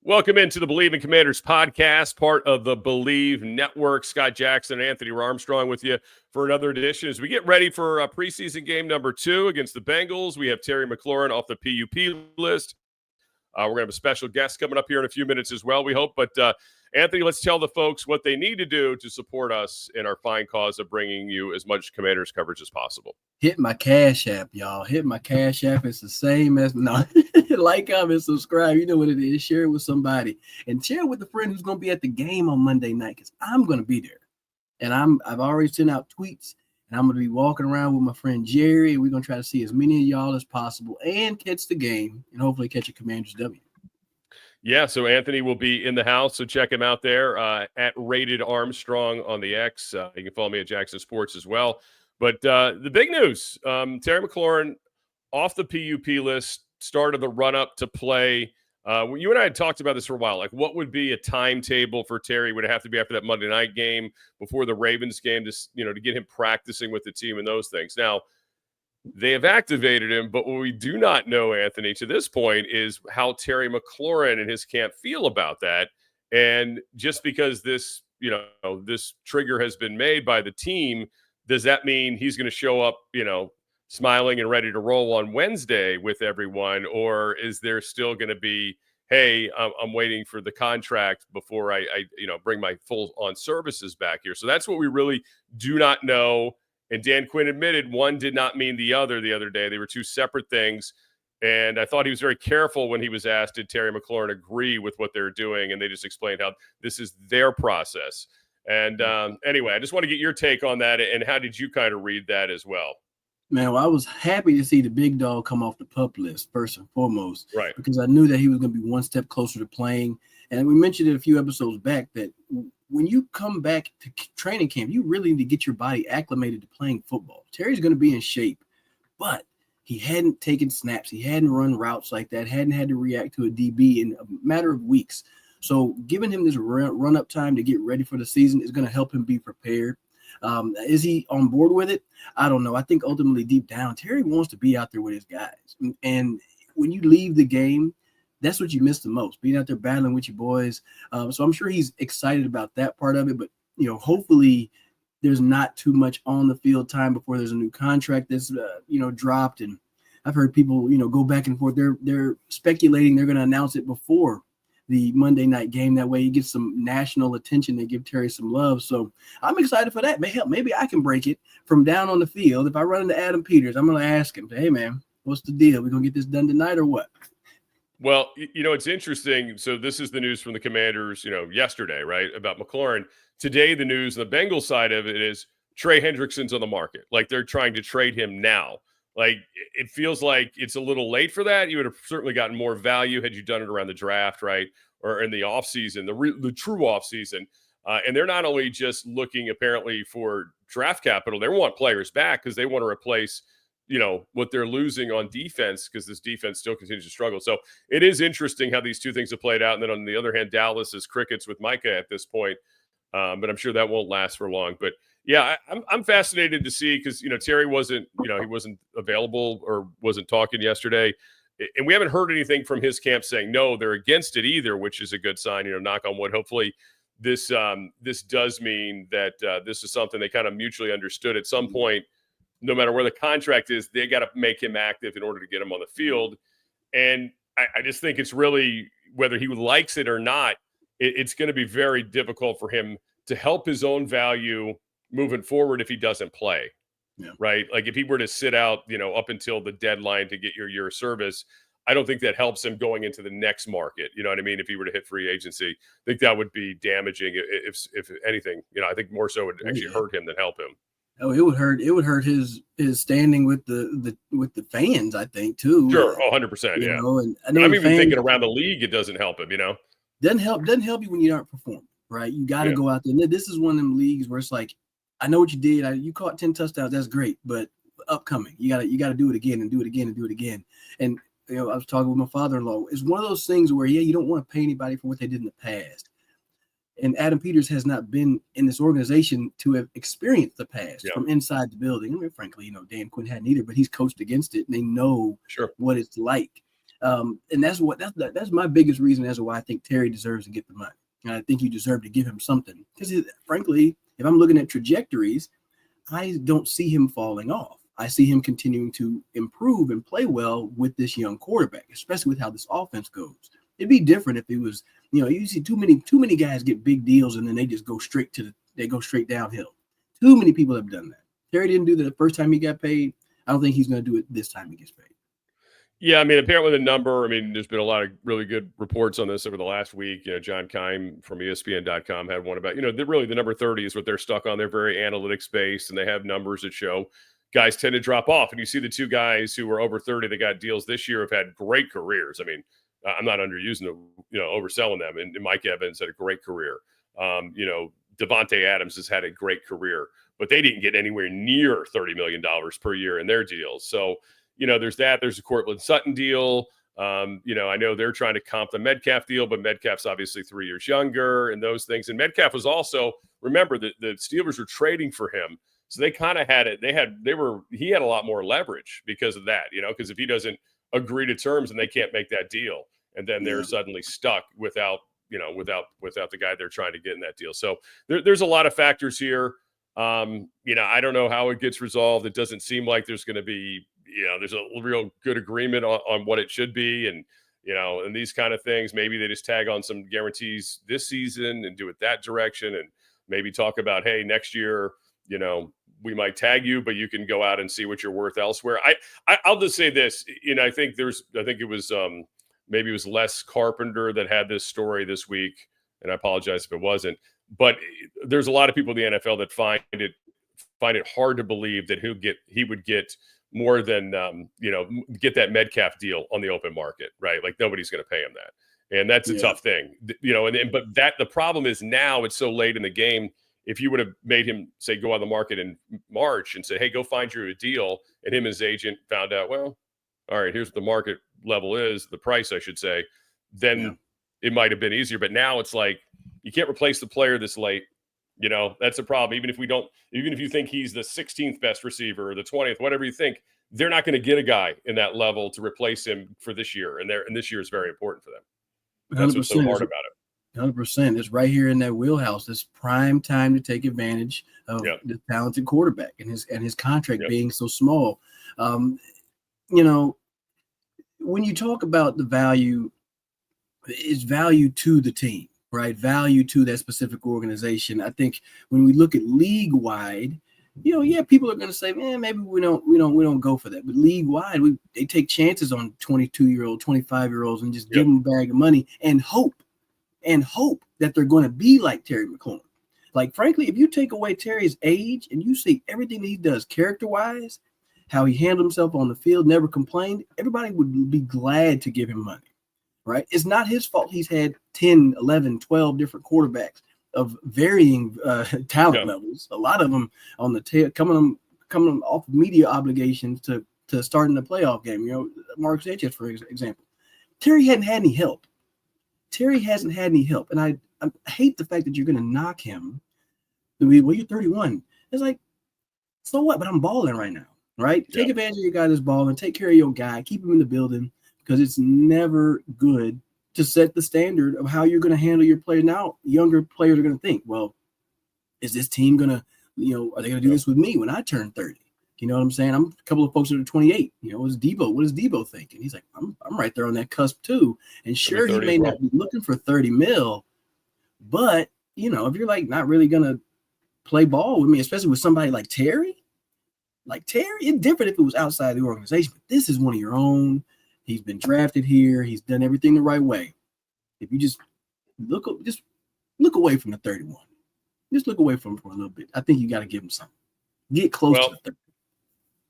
Welcome into the Believe in Commanders podcast, part of the Believe Network. Scott Jackson and Anthony Armstrong with you for another edition. As we get ready for preseason game number 2 against the Bengals, we have Terry McLaurin off the PUP list. We're going to have a special guest coming up here in a few minutes as well, we hope. But Anthony, let's tell the folks what they need to do to support us in our fine cause of bringing you as much Commanders coverage as possible. Hit my Cash App, y'all. Hit my Cash App. It's the same as like, comment, subscribe. You know what it is. Share it with somebody and share it with a friend who's going to be at the game on Monday night because I'm going to be there. And I've already sent out tweets, and I'm going to be walking around with my friend Jerry, and we're going to try to see as many of y'all as possible and catch the game and hopefully catch a Commanders W. Yeah, so Anthony will be in the house, so check him out there at Rated Armstrong on the X. You can follow me at Jackson Sports as well. But the big news, Terry McLaurin off the PUP list, started the run-up to play. You and I had talked about this for a while. Like, what would be a timetable for Terry? Would it have to be after that Monday night game, before the Ravens game, to get him practicing with the team and those things? Now, they have activated him, but what we do not know, Anthony, to this point, is how Terry McLaurin and his camp feel about that. And just because this trigger has been made by the team, does that mean he's going to show up, smiling and ready to roll on Wednesday with everyone? Or is there still going to be, hey, I'm waiting for the contract before I bring my full on services back here? So that's what we really do not know. And Dan Quinn admitted one did not mean the other day. They were two separate things. And I thought he was very careful when he was asked, did Terry McLaurin agree with what they're doing? And they just explained how this is their process. And anyway, I just want to get your take on that. And how did you kind of read that as well? Man, well, I was happy to see the big dog come off the PUP list, first and foremost. Right. Because I knew that he was going to be one step closer to playing. And we mentioned it a few episodes back that when you come back to training camp, you really need to get your body acclimated to playing football. Terry's going to be in shape, but he hadn't taken snaps. He hadn't run routes like that, hadn't had to react to a DB in a matter of weeks. So giving him this run-up time to get ready for the season is going to help him be prepared. Is he on board with it? I don't know. I think ultimately deep down, Terry wants to be out there with his guys. And when you leave the game, that's what you miss the most, being out there battling with your boys. So I'm sure he's excited about that part of it. But, hopefully there's not too much on the field time before there's a new contract that's, dropped. And I've heard people, go back and forth. They're speculating they're going to announce it before the Monday night game. That way you get some national attention. They give Terry some love. So I'm excited for that. Maybe I can break it from down on the field. If I run into Adam Peters, I'm going to ask him, hey, man, what's the deal? We going to get this done tonight or what? Well, it's interesting. So this is the news from the Commanders, yesterday, right, about McLaurin. Today, the news on the Bengals side of it is Trey Hendrickson's on the market. Like, they're trying to trade him now. Like, it feels like it's a little late for that. You would have certainly gotten more value had you done it around the draft, right, or in the offseason, the true offseason. And they're not only just looking apparently for draft capital, they want players back because they want to replace what they're losing on defense, because this defense still continues to struggle. So it is interesting how these two things have played out. And then on the other hand, Dallas is crickets with Micah at this point. But I'm sure that won't last for long. But yeah, I'm fascinated to see, because, Terry wasn't, he wasn't available or wasn't talking yesterday. And we haven't heard anything from his camp saying, no, they're against it either, which is a good sign, knock on wood. Hopefully this does mean that this is something they kind of mutually understood at some point. No matter where the contract is, they got to make him active in order to get him on the field. And I just think it's really, whether he likes it or not, it's going to be very difficult for him to help his own value moving forward if he doesn't play. Yeah. Right? Like, if he were to sit out, up until the deadline to get your year of service, I don't think that helps him going into the next market. You know what I mean? If he were to hit free agency, I think that would be damaging. If anything, I think more so would actually hurt him than help him. Oh, it would hurt. It would hurt his standing with the fans, I think, too. Sure, 100%. Yeah. And I'm even thinking around the league, it doesn't help him. Doesn't help you when you aren't performing, right? You got to go out there. And this is one of them leagues where it's like, I know what you did. You caught 10 touchdowns. That's great, but upcoming, you gotta do it again and do it again and do it again. And I was talking with my father-in-law. It's one of those things where you don't want to pay anybody for what they did in the past. And Adam Peters has not been in this organization to have experienced the past from inside the building. I mean, frankly, Dan Quinn hadn't either, but he's coached against it, and they know what it's like. And that's my biggest reason as to why I think Terry deserves to get the money. And I think you deserve to give him something. Because frankly, if I'm looking at trajectories, I don't see him falling off. I see him continuing to improve and play well with this young quarterback, especially with how this offense goes. It'd be different if it was, you see too many guys get big deals and then they just go straight downhill. Too many people have done that. Terry didn't do that the first time he got paid. I don't think he's going to do it this time he gets paid. Yeah, I mean, apparently the number, there's been a lot of really good reports on this over the last week. John Keim from ESPN.com had one about, the number 30 is what they're stuck on. They're very analytics based, and they have numbers that show guys tend to drop off. And you see the two guys who were over 30 that got deals this year have had great careers. I'm not underusing them, overselling them. And Mike Evans had a great career. Devontae Adams has had a great career, but they didn't get anywhere near $30 million per year in their deals. So, there's that. There's a Cortland Sutton deal. I know they're trying to comp the Metcalf deal, but Metcalf's obviously 3 years younger and those things. And Metcalf was also, remember, the Steelers were trading for him. So they kind of had it. He had a lot more leverage because of that, because if he doesn't agree to terms and they can't make that deal, and then they're suddenly stuck without the guy they're trying to get in that deal. So there's a lot of factors here. I don't know how it gets resolved. It doesn't seem like there's going to be, there's a real good agreement on what it should be. And, and these kind of things, maybe they just tag on some guarantees this season and do it that direction. And maybe talk about, hey, next year, we might tag you, but you can go out and see what you're worth elsewhere. I'll just say this, I think it was maybe it was Les Carpenter that had this story this week, and I apologize if it wasn't, but there's a lot of people in the NFL that find it hard to believe that he would get more than, get that Metcalf deal on the open market, right? Like nobody's going to pay him that. And that's a tough thing, but the problem is now it's so late in the game. If you would have made him say, go on the market in March and say, hey, go find you a deal. And him and his agent found out, well, all right, here's what the market level is, the price, I should say, then it might have been easier. But now it's like, you can't replace the player this late. That's a problem. Even if you think he's the 16th best receiver or the 20th, whatever you think, they're not going to get a guy in that level to replace him for this year. And this year is very important for them. That's what's so hard about it. 100%. It's right here in that wheelhouse. It's prime time to take advantage of the talented quarterback and his contract being so small. When you talk about the value, it's value to the team, right? Value to that specific organization. I think when we look at league wide, people are going to say, man, maybe we don't go for that. But league wide, they take chances on 22-year-old, 25-year-olds and just give them a bag of money and hope that they're going to be like Terry McLaurin. Like, frankly, if you take away Terry's age and you see everything that he does character-wise, how he handled himself on the field, never complained, everybody would be glad to give him money, right? It's not his fault he's had 10, 11, 12 different quarterbacks of varying talent levels. A lot of them on the tail, coming off of media obligations to starting the playoff game. Mark Sanchez, for example. Terry hasn't had any help. And I hate the fact that you're going to knock him. Well, you're 31. It's like, so what? But I'm balling right now, right? Take advantage of your guy that's balling. Take care of your guy. Keep him in the building, because it's never good to set the standard of how you're going to handle your players. Now, younger players are going to think, well, is this team going to, are they going to do this with me when I turn 30? You know what I'm saying? I'm a couple of folks that are 28. What does Debo think? And he's like, I'm right there on that cusp too. And sure, he may not be looking for 30 mil, but if you're like not really gonna play ball with me, especially with somebody like Terry, it's different if it was outside the organization. But this is one of your own. He's been drafted here. He's done everything the right way. If you just look away from the 31, just look away from him for a little bit. I think you got to give him something. Get close to the 30.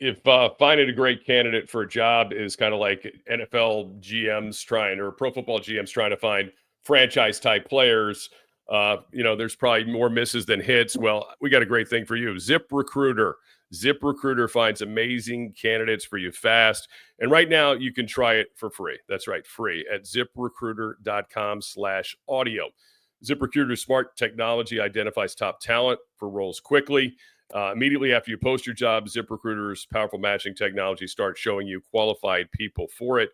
If finding a great candidate for a job is kind of like NFL GMs or pro football GMs trying to find franchise type players, there's probably more misses than hits. Well, we got a great thing for you. ZipRecruiter. ZipRecruiter finds amazing candidates for you fast. And right now you can try it for free. That's right, free at ZipRecruiter.com/audio. ZipRecruiter's smart technology identifies top talent for roles quickly. Immediately after you post your job, ZipRecruiter's powerful matching technology starts showing you qualified people for it.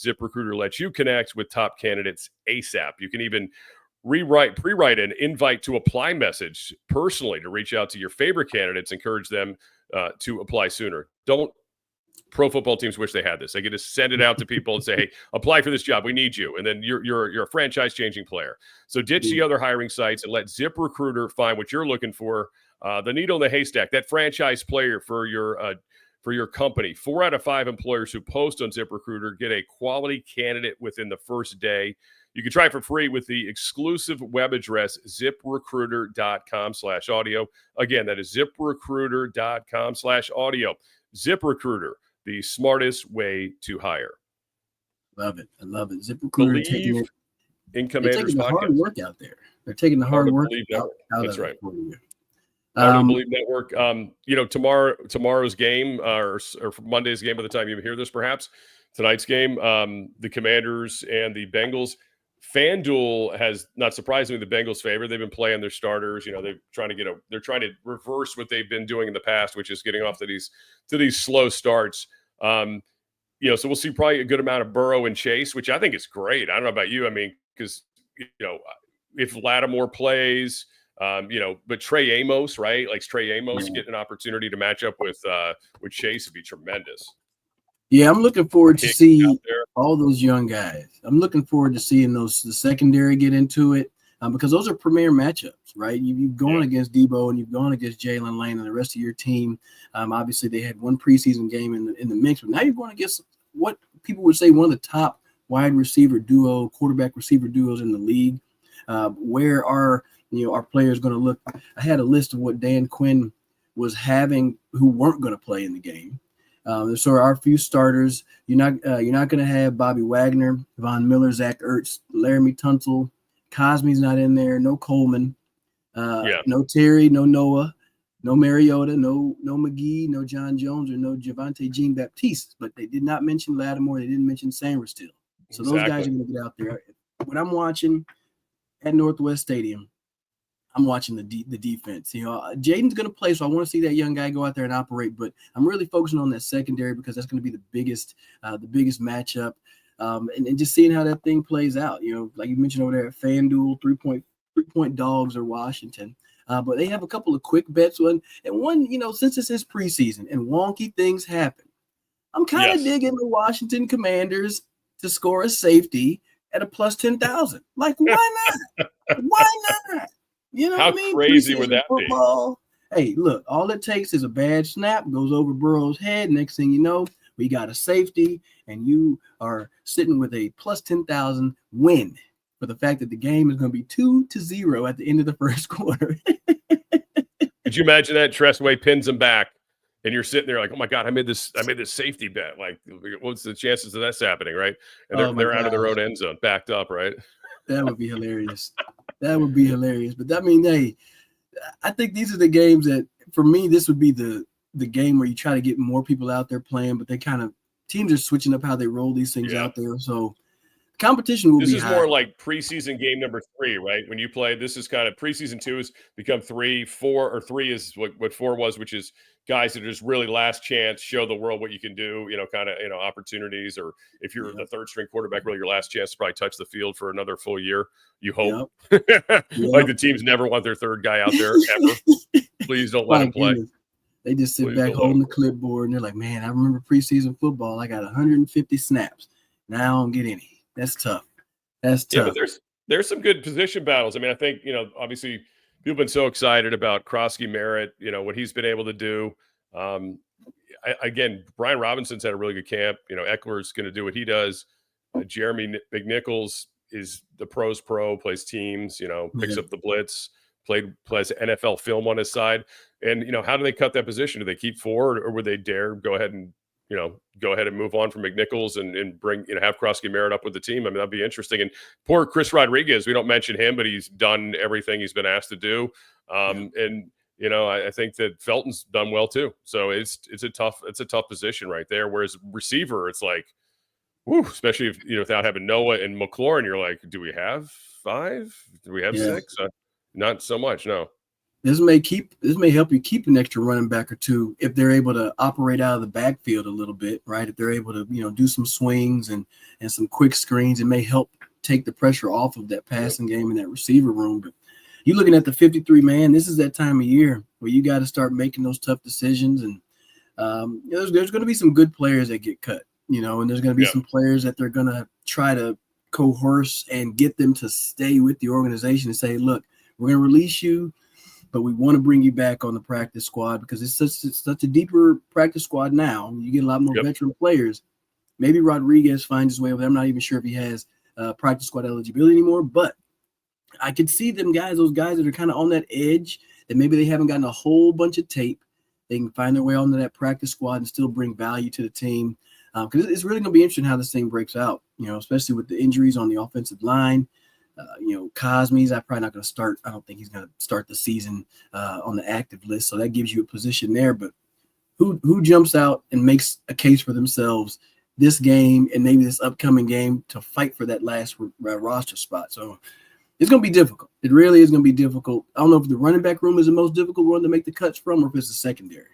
ZipRecruiter lets you connect with top candidates ASAP. You can even pre-write an invite to apply message personally to reach out to your favorite candidates, encourage them to apply sooner. Don't pro football teams wish they had this. They get to send it out to people and say, hey, apply for this job. We need you. And then you're a franchise changing player. So ditch the other hiring sites and let ZipRecruiter find what you're looking for. The needle in the haystack, that franchise player for your company. 4 out of 5 employers who post on ZipRecruiter get a quality candidate within the first day. You can try it for free with the exclusive web address, ziprecruiter.com/audio. Again, that is ziprecruiter.com/audio. ZipRecruiter, the smartest way to hire. Love it. I love it. ZipRecruiter taking it in Commanders the podcast. Hard work out there. They're taking the hard work out That's of right. it for you. Out of the Believe Network. Tomorrow's game or Monday's game by the time you hear this, perhaps tonight's game, the Commanders and the Bengals. FanDuel has, not surprisingly, the Bengals favor. They've been playing their starters. They're trying to reverse what they've been doing in the past, which is getting off to these slow starts. So we'll see probably a good amount of Burrow and Chase, which I think is great. I don't know about you. I mean, because if Lattimore plays, but Trey Amos, right? Like Trey Amos getting an opportunity to match up with Chase would be tremendous. Yeah, I'm looking forward to see all those young guys. I'm looking forward to seeing the secondary get into it because those are premier matchups, right? You've gone against Debo and you've gone against Jalen Lane and the rest of your team. Obviously, they had one preseason game in the mix, but now you're going against what people would say one of the top quarterback receiver duos in the league. Where are our players going to look? I had a list of what Dan Quinn was having who weren't going to play in the game. So our few starters. You're not going to have Bobby Wagner, Von Miller, Zach Ertz, Laramie Tunsil. Cosme's not in there. No Coleman. No Terry. No Noah. No Mariota. No McGee. No John Jones or no Javonte Jean-Baptiste. But they did not mention Lattimore. They didn't mention Sanders still. So those guys are going to get out there. When I'm watching at Northwest Stadium, I'm watching the defense. Jaden's going to play, so I want to see that young guy go out there and operate. But I'm really focusing on that secondary because that's going to be the biggest matchup, and just seeing how that thing plays out. Like you mentioned over there at FanDuel, 3-point dogs are Washington, but they have a couple of quick bets. One, since this is preseason and wonky things happen, I'm kind of digging the Washington Commanders to score a safety at a plus 10,000. Like, why not? Why not? How what I mean? crazy would that football. Be? Hey, look, all it takes is a bad snap, goes over Burrow's head. Next thing you know, we got a safety, and you are sitting with a plus 10,000 win for the fact that the game is going to be 2-0 at the end of the first quarter. Could you imagine that? Tressway pins him back, and you're sitting there like, oh my God, I made this safety bet. Like, what's the chances of that's happening, right? And they're out of their own end zone, backed up, right? That would be hilarious. That would be hilarious. But I think these are the games that, for me, this would be the game where you try to get more people out there playing, but teams are switching up how they roll these things out there. So competition will be high. This is more like preseason game number 3, right? When you play, this is kind of preseason 2 has become 3, 4, or 3 is what 4 was, which is guys that are just really last chance, show the world what you can do, opportunities, or if you're the third string quarterback, really your last chance to probably touch the field for another full year. You hope. Like the teams never want their third guy out there ever. Please don't let him play. Goodness. They just sit back holding the clipboard and they're like, man, I remember preseason football. I got 150 snaps. Now I don't get any. That's tough. That's tough. Yeah, but there's some good position battles. I mean, I think, obviously people have been so excited about Krosky Merritt, what he's been able to do. Again, Brian Robinson's had a really good camp. Eckler's going to do what he does. Jeremy McNichols is the pros pro, plays teams, picks up the blitz, plays NFL film on his side. And, how do they cut that position? Do they keep 4 or would they dare go ahead and move on from McNichols and bring, have Krosky Merritt up with the team? I mean, that'd be interesting. And poor Chris Rodriguez, we don't mention him, but he's done everything he's been asked to do. And, I think that Felton's done well too. So it's a tough position right there. Whereas receiver, it's like, whew, especially if, without having Noah and McLaurin, you're like, do we have 5? Do we have 6? Not so much. No. This may help you keep an extra running back or two if they're able to operate out of the backfield a little bit, right? If they're able to, do some swings and some quick screens, it may help take the pressure off of that passing game in that receiver room. But you're looking at the 53-man. This is that time of year where you got to start making those tough decisions. And there's going to be some good players that get cut, and there's going to be some players that they're going to try to coerce and get them to stay with the organization and say, look, we're going to release you, but we want to bring you back on the practice squad because it's such a deeper practice squad now. You get a lot more veteran players. Maybe Rodriguez finds his way over there. I'm not even sure if he has practice squad eligibility anymore, but I could see those guys that are kind of on that edge that maybe they haven't gotten a whole bunch of tape. They can find their way onto that practice squad and still bring value to the team. Because it's really going to be interesting how this thing breaks out, especially with the injuries on the offensive line. Cosme's I'm probably not going to start. I don't think he's going to start the season on the active list. So that gives you a position there. But who jumps out and makes a case for themselves this game and maybe this upcoming game to fight for that last roster spot? So it's going to be difficult. It really is going to be difficult. I don't know if the running back room is the most difficult one to make the cuts from or if it's the secondary.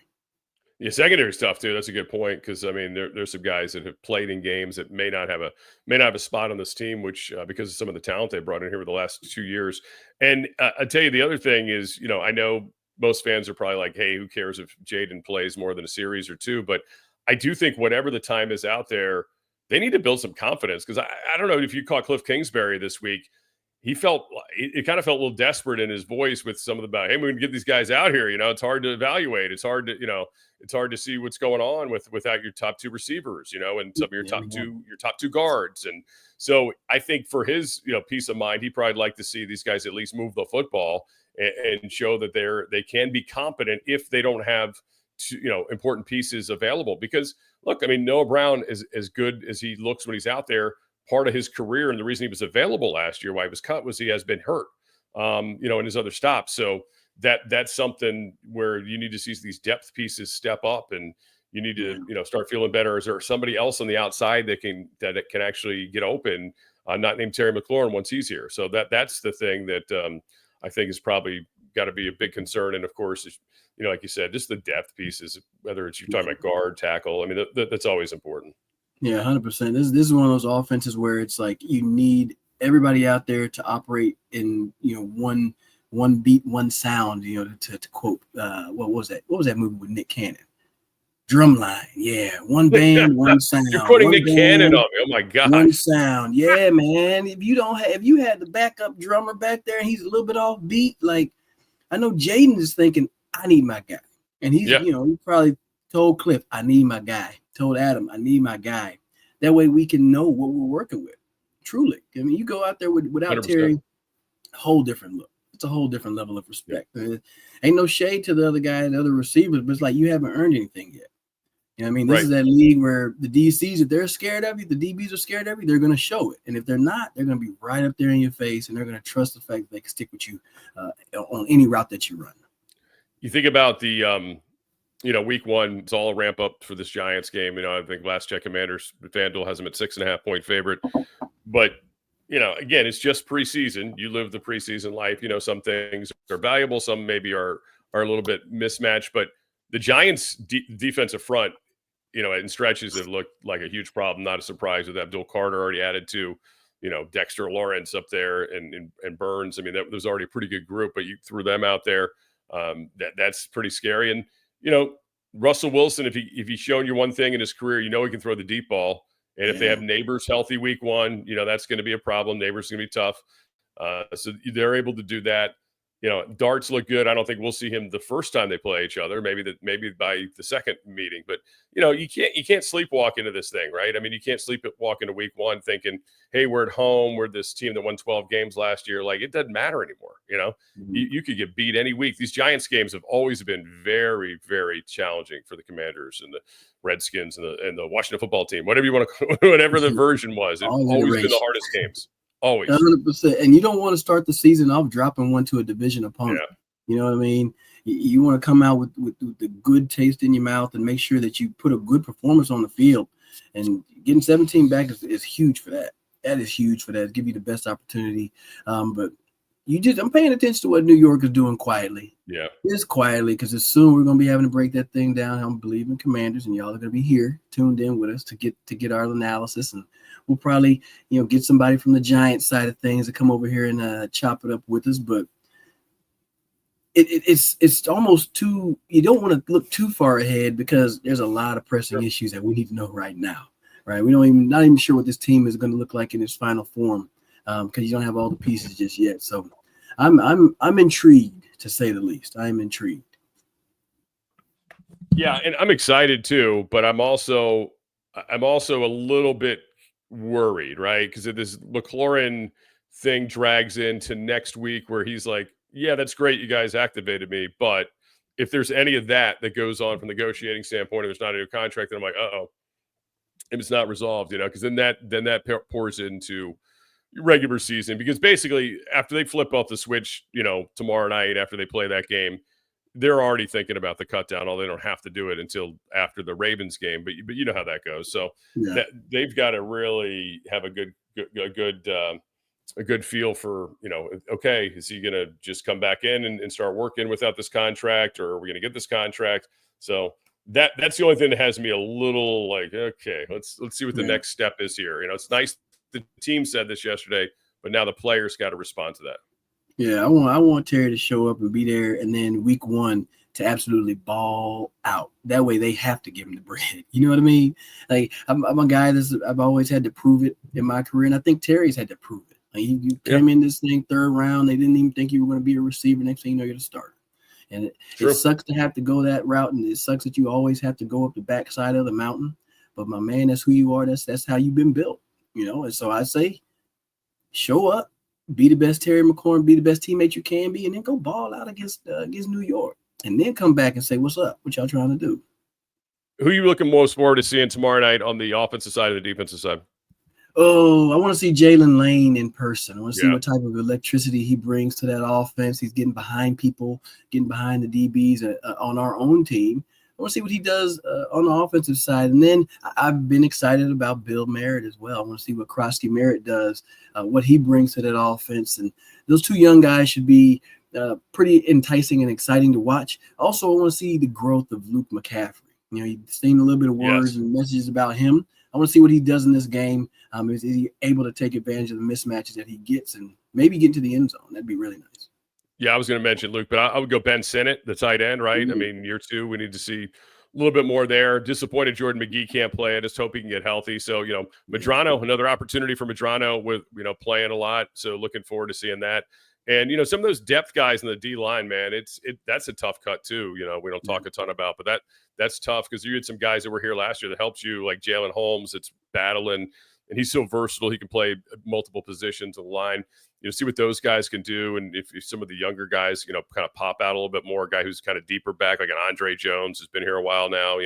Yeah, secondary stuff too. That's a good point because I mean there's some guys that have played in games that may not have a spot on this team, which because of some of the talent they brought in here over the last 2 years. And I tell you the other thing is, I know most fans are probably like, hey, who cares if Jaden plays more than a series or two? But I do think whatever the time is out there, they need to build some confidence because I don't know if you caught Cliff Kingsbury this week. He it kind of felt a little desperate in his voice with some of the hey, we're going to get these guys out here. It's hard to evaluate. It's hard to, it's hard to see what's going on without your top two receivers, and some of your top two guards. And so I think for his, peace of mind, he probably like to see these guys at least move the football and show that they can be competent if they don't have, important pieces available. Because look, I mean, Noah Brown is as good as he looks when he's out there. Part of his career and the reason he was available last year, why he was cut, was he has been hurt, in his other stops. So that's something where you need to see these depth pieces step up, and you need to, start feeling better. Is there somebody else on the outside that can actually get open? Not named Terry McLaurin once he's here. So that's the thing that I think is probably got to be a big concern. And of course, like you said, just the depth pieces, whether it's you're talking about guard, tackle. I mean, that's always important. Yeah, 100%. This is one of those offenses where it's like you need everybody out there to operate in one beat, one sound. To quote what was that? What was that movie with Nick Cannon? Drumline. Yeah, one band, one sound. You're putting Nick Cannon on me. Oh my god. One sound. Yeah, man. If you had the backup drummer back there and he's a little bit off beat, like I know Jaden is thinking, I need my guy, and he's he probably told Cliff, I need my guy. Told Adam, I need my guy. That way we can know what we're working with. Truly. I mean, you go out there without 100%. Terry, a whole different look. It's a whole different level of respect. Ain't no shade to the other guy and the other receivers, but it's like you haven't earned anything yet. What I mean? This is that league where the DCs, if they're scared of you, the DBs are scared of you, they're going to show it. And if they're not, they're going to be right up there in your face, and they're going to trust the fact that they can stick with you on any route that you run. You think about the week one, it's all a ramp up for this Giants game. I think last check Commanders, FanDuel has them at 6.5-point favorite. But, again, it's just preseason. You live the preseason life. Some things are valuable. Some maybe are a little bit mismatched. But the Giants' defensive front, in stretches have looked like a huge problem. Not a surprise with Abdul Carter already added to, Dexter Lawrence up there and Burns. I mean, that was already a pretty good group, but you threw them out there. That's pretty scary. And, Russell Wilson, if he's shown you one thing in his career, he can throw the deep ball. And if they have Neighbors healthy week one, that's going to be a problem. Neighbors going to be tough. So they're able to do that. Darts look good. I don't think we'll see him the first time they play each other. Maybe by the second meeting. But you can't sleepwalk into this thing, right? I mean, you can't sleepwalk into week one thinking, hey, we're at home. We're this team that won 12 games last year. Like, it doesn't matter anymore. You could get beat any week. These Giants games have always been very, very challenging for the Commanders and the Redskins and the Washington football team. Whatever you want to, whatever the version was, it's always been the hardest games. Always. 100%. And you don't want to start the season off dropping one to a division opponent. Yeah. You know what I mean? You want to come out with the good taste in your mouth and make sure that you put a good performance on the field. And getting 17 back is huge for that. That is huge for that. Give you the best opportunity. But I'm paying attention to what New York is doing quietly. Yeah. Just quietly, because as soon we're going to be having to break that thing down. I'm believing Commanders, and y'all are going to be here tuned in with us to get our analysis, and we'll probably get somebody from the Giants side of things to come over here and chop it up with us. But it's almost too, you don't want to look too far ahead because there's a lot of pressing issues that we need to know right now. Right, we not even sure what this team is going to look like in its final form because you don't have all the pieces just yet. So I'm intrigued, to say the least. I'm intrigued. Yeah, and I'm excited too, but I'm also a little bit worried, right? Because if this McLaurin thing drags into next week, where he's like, "Yeah, that's great, you guys activated me," but if there's any of that goes on from the negotiating standpoint, and there's not a new contract, then I'm like, "Uh-oh." If it's not resolved, because then that pours into regular season, because basically after they flip off the switch, tomorrow night after they play that game, they're already thinking about the cut down. Although they don't have to do it until after the Ravens game, but you know how that goes. So that they've got to really have a good feel for, okay, is he going to just come back in and start working without this contract, or are we going to get this contract? So that's the only thing that has me a little like, okay, let's see what the next step is here. It's nice the team said this yesterday, but now the players got to respond to that. Yeah, I want Terry to show up and be there, and then week 1 to absolutely ball out. That way they have to give him the bread. You know what I mean? Like I'm a guy I've always had to prove it in my career, and I think Terry's had to prove it. Like you came in this thing 3rd round, they didn't even think you were going to be a receiver. Next thing you know, you're the starter. And it sucks to have to go that route, and it sucks that you always have to go up the backside of the mountain. But my man, that's who you are. That's how you've been built, And so I say, show up, be the best Terry McLaurin, be the best teammate you can be, and then go ball out against New York, and then come back and say, "What's up? What y'all trying to do?" Who are you looking most forward to seeing tomorrow night on the offensive side and the defensive side? Oh, I want to see Jalen Lane in person. I want to see what type of electricity he brings to that offense. He's getting behind people, getting behind the DBs on our own team. I want to see what he does on the offensive side. And then I've been excited about Bill Merritt as well. I want to see what Krosky Merritt does, what he brings to that offense. And those 2 young guys should be pretty enticing and exciting to watch. Also, I want to see the growth of Luke McCaffrey. You've seen a little bit of words and messages about him. I want to see what he does in this game. Is he able to take advantage of the mismatches that he gets and maybe get into the end zone? That'd be really nice. Yeah, I was going to mention Luke, but I would go Ben Sinnott, the tight end, right? Mm-hmm. I mean, year 2, we need to see a little bit more there. Disappointed Jordan McGee can't play. I just hope he can get healthy. So, Medrano, another opportunity for Medrano with, playing a lot. So looking forward to seeing that. And, some of those depth guys in the D line, man, that's a tough cut too. We don't talk a ton about, but that's tough because you had some guys that were here last year that helped you, like Jalen Holmes. It's battling, and he's so versatile. He can play multiple positions of the line. See what those guys can do. And if some of the younger guys, kind of pop out a little bit more, a guy who's kind of deeper back, like an Andre Jones, who's been here a while now,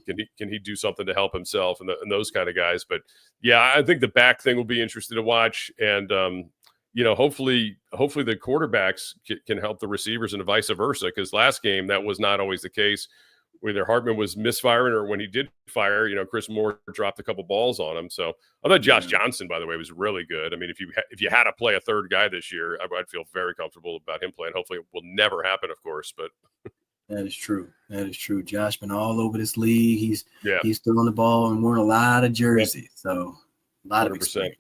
can he do something to help himself and those kind of guys. But yeah, I think the back thing will be interesting to watch. And, hopefully the quarterbacks can help the receivers and vice versa. Because last game, that was not always the case. Whether Hartman was misfiring or when he did fire, Chris Moore dropped a couple balls on him. So I thought Josh Johnson, by the way, was really good. I mean, if you had to play a 3rd guy this year, I'd feel very comfortable about him playing. Hopefully it will never happen, of course, but that is true. Josh been all over this league. He's throwing the ball and wearing a lot of jerseys. So a lot 100%. Of experience.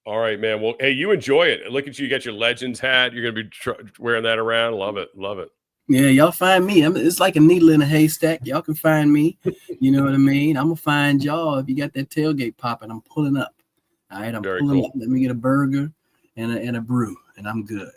All right, man. Well, hey, you enjoy it. Look at you. You got your Legends hat. You're going to be wearing that around. Love it. Yeah, y'all find me. It's like a needle in a haystack. Y'all can find me. You know what I mean? I'm going to find y'all if you got that tailgate popping. I'm pulling up. All right, I'm pulling up. Let me get a burger and a brew, and I'm good.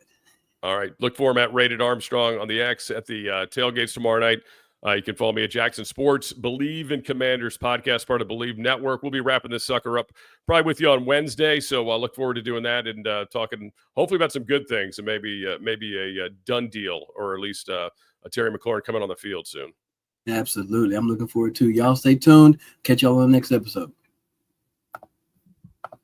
All right. Look for him at Rated Armstrong on the X at the tailgates tomorrow night. You can follow me at Jackson Sports, Believe in Commanders podcast, part of Believe Network. We'll be wrapping this sucker up probably with you on Wednesday, so I'll look forward to doing that and talking hopefully about some good things and maybe a done deal or at least a Terry McLaurin coming on the field soon. Absolutely. I'm looking forward to it. Y'all stay tuned. Catch y'all on the next episode.